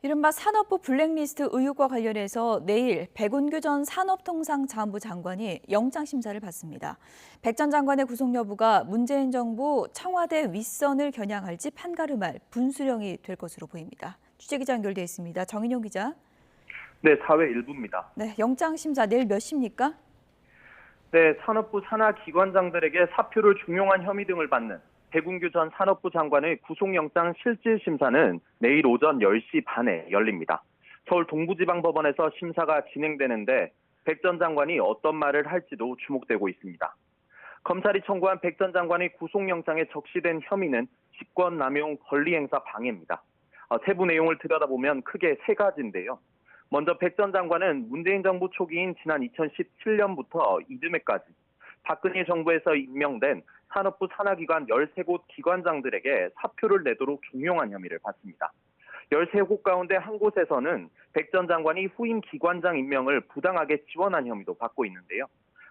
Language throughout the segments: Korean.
이른바 산업부 블랙리스트 의혹과 관련해서 내일 백운규 전 산업통상자원부 장관이 영장심사를 받습니다. 백 전 장관의 구속 여부가 문재인 정부 청와대 윗선을 겨냥할지 판가름할 분수령이 될 것으로 보입니다. 취재기자 연결돼 있습니다. 정인용 기자. 네, 사회 일부입니다. 네, 영장심사 내일 몇 시입니까? 네, 산업부 산하 기관장들에게 사표를 중용한 혐의 등을 받는 백운규 전 산업부 장관의 구속영장 실질심사는 내일 오전 10시 반에 열립니다. 서울 동부지방법원에서 심사가 진행되는데 백 전 장관이 어떤 말을 할지도 주목되고 있습니다. 검찰이 청구한 백 전 장관의 구속영장에 적시된 혐의는 직권남용 권리행사 방해입니다. 세부 내용을 들여다보면 크게 세 가지인데요. 먼저 백 전 장관은 문재인 정부 초기인 지난 2017년부터 이듬해까지 박근혜 정부에서 임명된 산업부 산하기관 13곳 기관장들에게 사표를 내도록 종용한 혐의를 받습니다. 13곳 가운데 한 곳에서는 백 전 장관이 후임 기관장 임명을 부당하게 지원한 혐의도 받고 있는데요.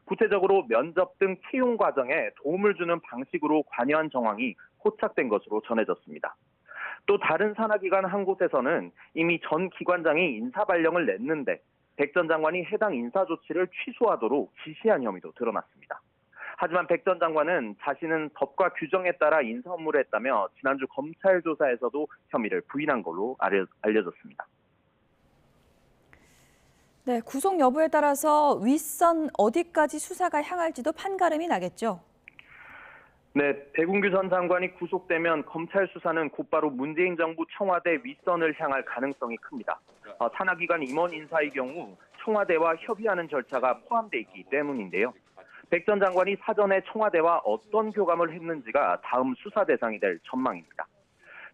구체적으로 면접 등 채용 과정에 도움을 주는 방식으로 관여한 정황이 포착된 것으로 전해졌습니다. 또 다른 산하기관 한 곳에서는 이미 전 기관장이 인사발령을 냈는데 백 전 장관이 해당 인사조치를 취소하도록 지시한 혐의도 드러났습니다. 하지만 백 전 장관은 자신은 법과 규정에 따라 인사 업무를 했다며 지난주 검찰 조사에서도 혐의를 부인한 걸로 알려졌습니다. 네, 구속 여부에 따라서 윗선 어디까지 수사가 향할지도 판가름이 나겠죠. 네, 백운규 전 장관이 구속되면 검찰 수사는 곧바로 문재인 정부 청와대 윗선을 향할 가능성이 큽니다. 산하기관 임원 인사의 경우 청와대와 협의하는 절차가 포함되어 있기 때문인데요. 백 전 장관이 사전에 청와대와 어떤 교감을 했는지가 다음 수사 대상이 될 전망입니다.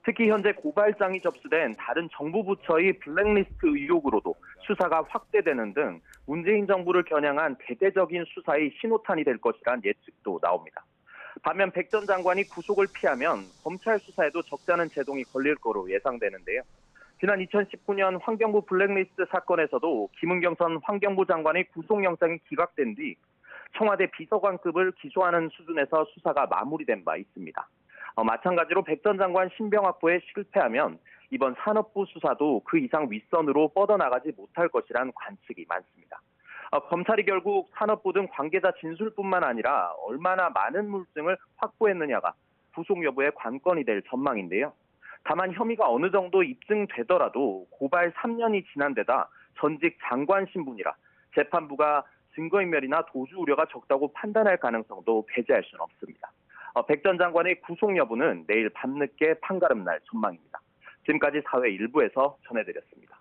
특히 현재 고발장이 접수된 다른 정부 부처의 블랙리스트 의혹으로도 수사가 확대되는 등 문재인 정부를 겨냥한 대대적인 수사의 신호탄이 될 것이란 예측도 나옵니다. 반면 백 전 장관이 구속을 피하면 검찰 수사에도 적잖은 제동이 걸릴 거로 예상되는데요. 지난 2019년 환경부 블랙리스트 사건에서도 김은경 전 환경부 장관의 구속영장이 기각된 뒤 청와대 비서관급을 기소하는 수준에서 수사가 마무리된 바 있습니다. 마찬가지로 백 전 장관 신병 확보에 실패하면 이번 산업부 수사도 그 이상 윗선으로 뻗어나가지 못할 것이란 관측이 많습니다. 검찰이 결국 산업부 등 관계자 진술뿐만 아니라 얼마나 많은 물증을 확보했느냐가 구속 여부의 관건이 될 전망인데요. 다만 혐의가 어느 정도 입증되더라도 고발 3년이 지난 데다 전직 장관 신분이라 재판부가 증거인멸이나 도주 우려가 적다고 판단할 가능성도 배제할 수는 없습니다. 백 전 장관의 구속 여부는 내일 밤늦게 판가름 날 전망입니다. 지금까지 사회 일부에서 전해드렸습니다.